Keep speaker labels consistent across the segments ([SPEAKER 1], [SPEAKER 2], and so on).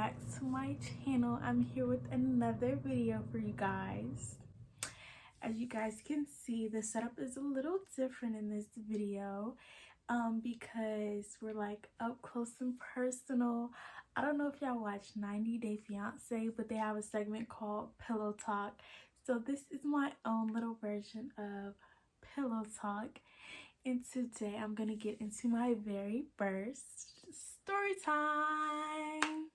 [SPEAKER 1] back to my channel. I'm here with another video for you guys. As you guys can see, the setup is a little different in this video because we're like up close and personal. I don't know if y'all watch 90 Day Fiance, but they have a segment called Pillow Talk. So this is my own little version of Pillow Talk. And today I'm gonna get into my very first story time.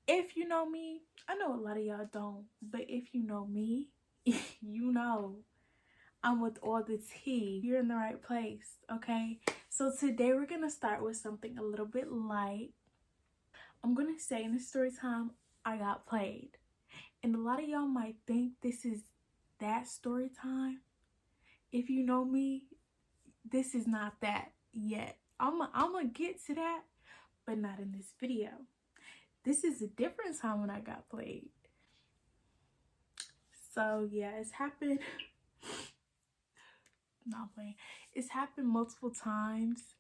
[SPEAKER 1] If you know me, I know a lot of y'all don't, but if you know me, you know I'm with all the tea. You're in the right place, okay? So today we're gonna start with something a little bit light. I'm gonna say in the story time, I got played. And a lot of y'all might think this is that story time. If you know me, this is not that yet. I'm gonna get to that, but not in this video. This is a different time when I got played. So yeah, it's happened. Not playing. It's happened multiple times,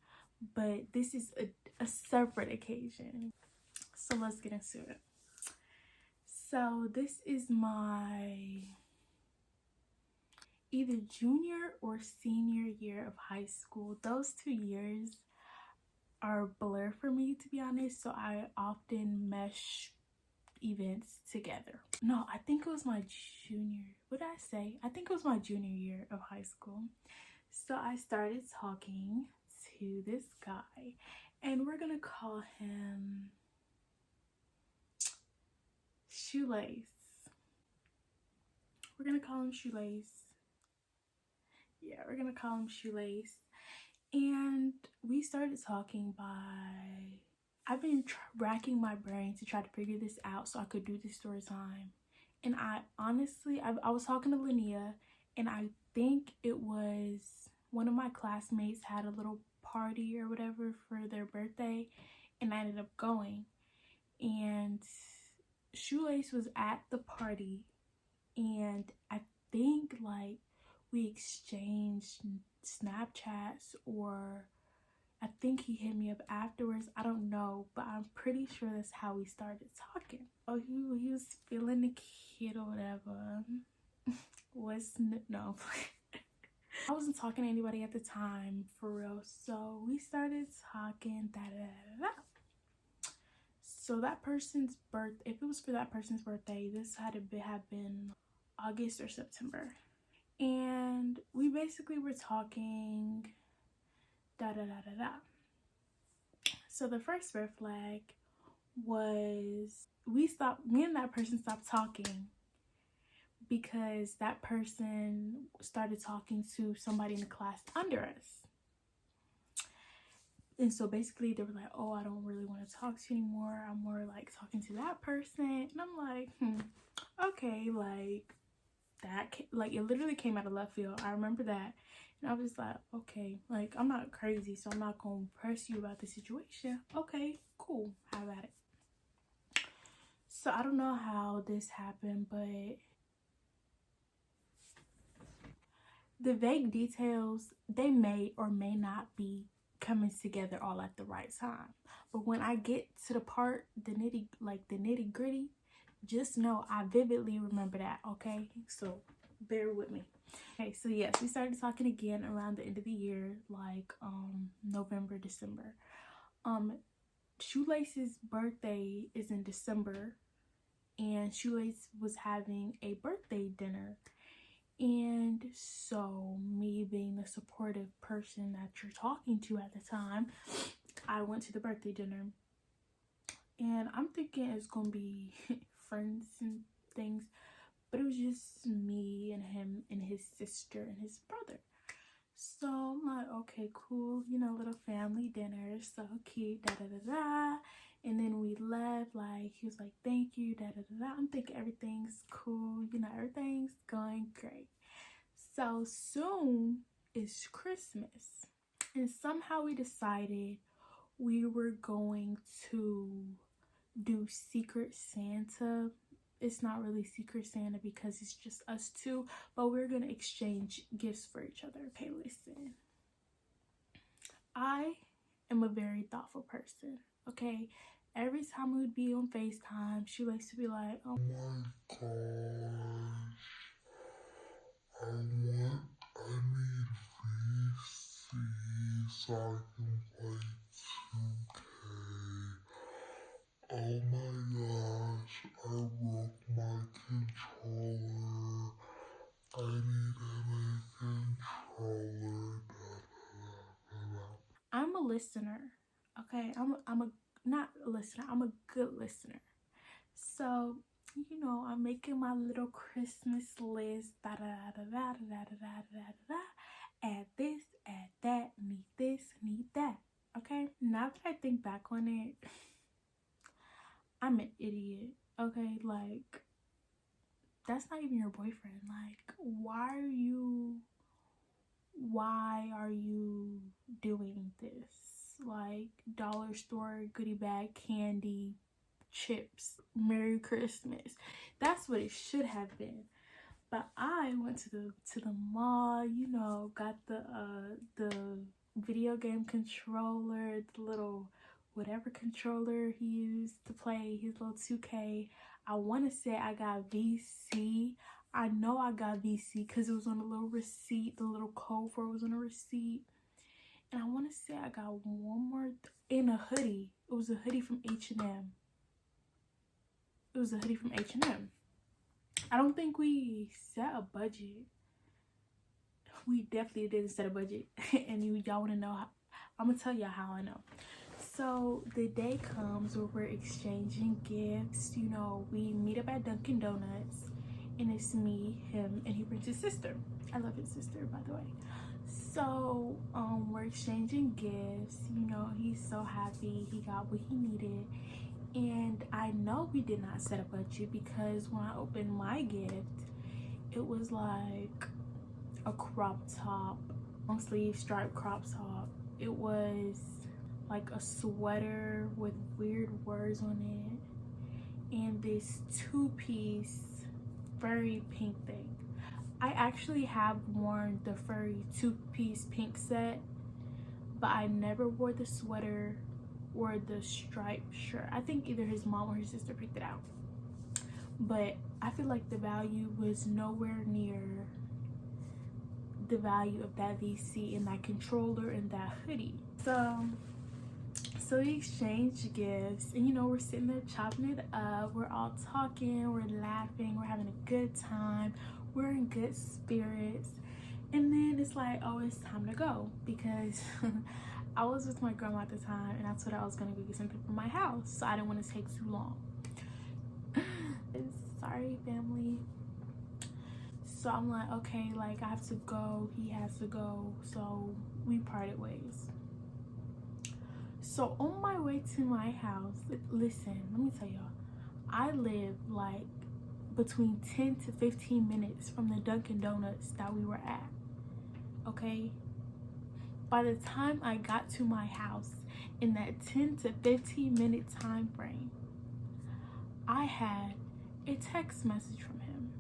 [SPEAKER 1] but this is a separate occasion. So let's get into it. So this is my either junior or senior year of high school. Those 2 years are a blur for me, to be honest, so I often mesh events together. No, I think it was my junior. What did I say? I think it was my junior year of high school. So I started talking to this guy, and we're gonna call him Shoelace. We're gonna call him Shoelace. Yeah, we're gonna call him Shoelace. And we started talking by, I've been racking my brain to try to figure this out so I could do this story time. And I honestly, I was talking to Linnea, and I think it was one of my classmates had a little party or whatever for their birthday, and I ended up going. And Shoelace was at the party, and I think like we exchanged Snapchats, or I think he hit me up afterwards. I don't know, but I'm pretty sure that's how we started talking. Oh, he was feeling the kid or whatever. No. I wasn't talking to anybody at the time, for real. So we started talking, So that person's birth, if it was for that person's birthday, this had to have been August or September. And we basically were talking, So the first red flag was me and that person stopped talking because that person started talking to somebody in the class under us. And so basically they were like, oh, I don't really want to talk to you anymore. I'm more like talking to that person. And I'm like, okay, like that, like it literally came out of left field. I remember that. And I was like, okay, like I'm not crazy, so I'm not gonna press you about the situation. Okay, cool, have at it. So I don't know how this happened, but the vague details, they may or may not be coming together all at the right time. But when I get to the part, the nitty gritty, just know I vividly remember that, okay? So bear with me. Okay, so yes, we started talking again around the end of the year, like November, December. Shoelace's birthday is in December, and Shoelace was having a birthday dinner. And so me being the supportive person that you're talking to at the time, I went to the birthday dinner. And I'm thinking it's gonna be friends and things, but it was just me and him and his sister and his brother. So I'm like, okay, cool, you know, little family dinner, so cute, and then we left, like he was like, thank you, I'm thinking everything's cool, you know, everything's going great. So soon is Christmas, and somehow we decided we were going to do Secret Santa. It's not really Secret Santa because it's just us two, but we're gonna exchange gifts for each other. Okay, listen, I am a very thoughtful person. Okay, every time we would be on FaceTime, she likes to be like, "Oh my gosh, I need VC so I can play 2K. Oh my gosh, I broke my controller. I need a new controller." I'm a listener, okay? I'm a not a listener. I'm a good listener. So, I'm making my little Christmas list. Da da da da da da da da da da. Add this, add that. Need this, need that. Okay. Now that I think back on it, I'm an idiot. Okay, like that's not even your boyfriend. Like, why are you doing this? Like, dollar store goodie bag candy, chips, Merry Christmas. That's what it should have been. But I went to the mall, got the video game controller, the little whatever controller he used to play his little 2K. I want to say I got VC. I know I got VC because it was on a little receipt. The little code for it was on a receipt. And I want to say I got one more in a hoodie. It was a hoodie from H&M. It was a hoodie from H&M. I don't think we set a budget. We definitely didn't set a budget. And y'all want to know how? I'm going to tell y'all how I know. So the day comes where we're exchanging gifts. We meet up at Dunkin' Donuts. And it's me, him, and he brings his sister. I love his sister, by the way. So we're exchanging gifts. He's so happy he got what he needed. And I know we did not set a budget because when I opened my gift, it was like a crop top, long sleeve striped crop top. It was like a sweater with weird words on it and this 2-piece furry pink thing. I actually have worn the furry 2-piece pink set, but I never wore the sweater or the striped shirt. I think either his mom or his sister picked it out. But I feel like the value was nowhere near the value of that VC and that controller and that hoodie. So we exchanged gifts and we're sitting there chopping it up. We're all talking, we're laughing, we're having a good time, we're in good spirits. And then it's like, oh, it's time to go because I was with my grandma at the time and I told her I was gonna go get something from my house, so I didn't want to take too long. Sorry, family. So I'm like, okay, like I have to go, he has to go, so we parted ways. So on my way to my house, listen, let me tell y'all, I live like between 10 to 15 minutes from the Dunkin' Donuts that we were at. Okay, by the time I got to my house in that 10 to 15 minute time frame, I had a text message from him.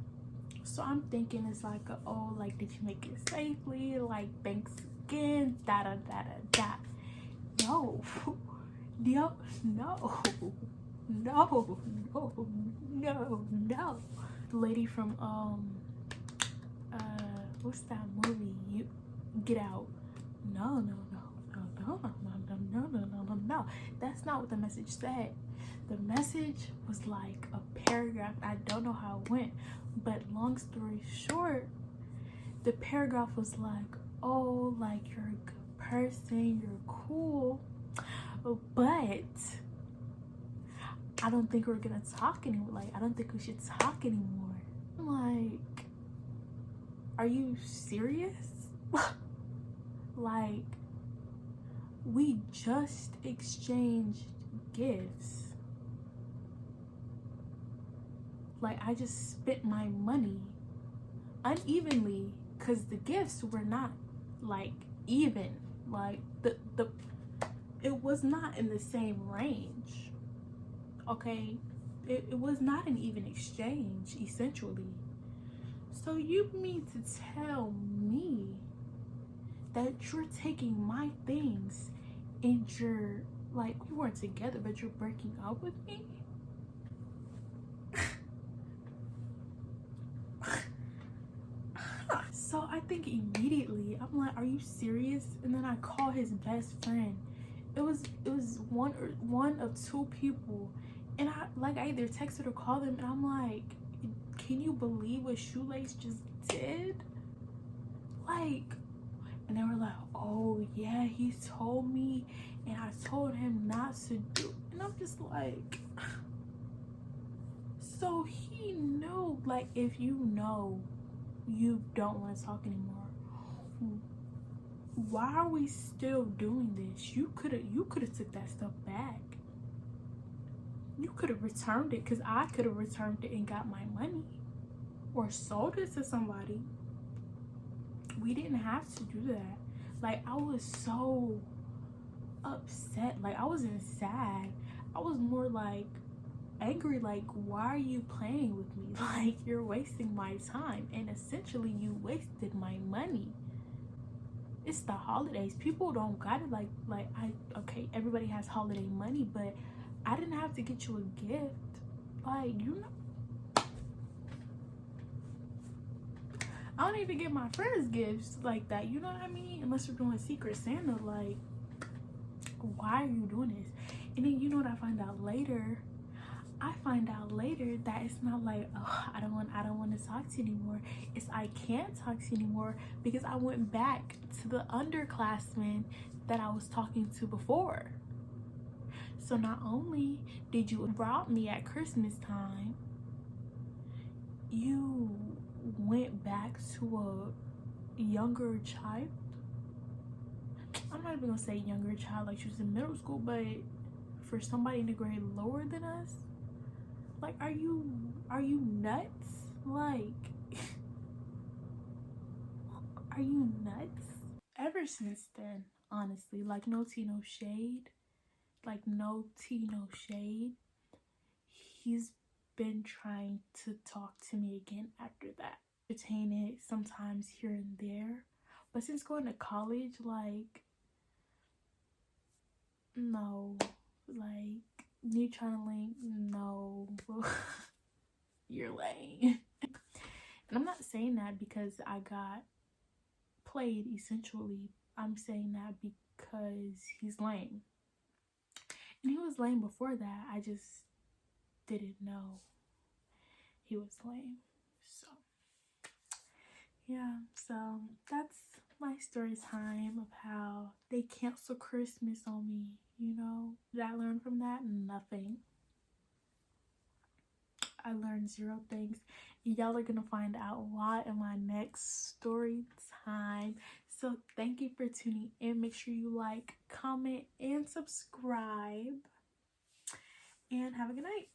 [SPEAKER 1] So I'm thinking it's like, oh, like, did you make it safely? Like, thanks again, da da da da da. No, no, no, no, no, no, no. The lady from what's that movie? You Get Out. No. That's not what the message said. The message was like a paragraph. I don't know how it went, but long story short, the paragraph was like, oh, like, you're a good person, you're cool, but I don't think we're gonna talk anymore. Like, I don't think we should talk anymore. I'm like, are you serious? Like, we just exchanged gifts. Like, I just spent my money unevenly because the gifts were not like even. Like, it was not in the same range. Okay, it was not an even exchange, essentially. So you mean to tell me that you're taking my things and you're like, we weren't together, but you're breaking up with me? So I think immediately, I'm like, are you serious? And then I call his best friend. It was one of two people, and I either texted or called them, and I'm like, can you believe what Shoelace just did? Like, and they were like, oh yeah, he told me, and I told him not to do. And I'm just like, so he knew. Like, if you know you don't want to talk anymore, why are we still doing this? You could have took that stuff back. You could have returned it, because I could have returned it and got my money or sold it to somebody. We didn't have to do that. Like, I was so upset. Like, I wasn't sad. I was more like angry. Like, why are you playing with me? Like, you're wasting my time, and essentially you wasted my money. It's the holidays. People don't got it. Okay, everybody has holiday money, but I didn't have to get you a gift. Like, you know, I don't even get my friends gifts like that, you know what I mean? Unless we're doing Secret Santa. Like, why are you doing this? And then, you know what I find out later? I find out later that it's not like, oh, I don't want to talk to you anymore. It's I can't talk to you anymore because I went back to the underclassmen that I was talking to before. So not only did you rob me at Christmas time, you went back to a younger child. I'm not even gonna say younger child, like she was in middle school, but for somebody in a grade lower than us, like, are you nuts? Like, are you nuts? Ever since then, honestly, like, no tea, no shade. Like, no tea, no shade. He's been trying to talk to me again after that. Entertain it sometimes here and there. But since going to college, like, no. Like, you trying to link? No. You're lame. And I'm not saying that because I got played, essentially. I'm saying that because he's lame. And he was lame before that. I just didn't know he was lame. So, yeah. So, that's my story time of how they cancel Christmas on me, you know? Did I learn from that? Nothing. I learned zero things. Y'all are gonna find out why in my next story time. So thank you for tuning in. Make sure you like, comment, and subscribe. And have a good night.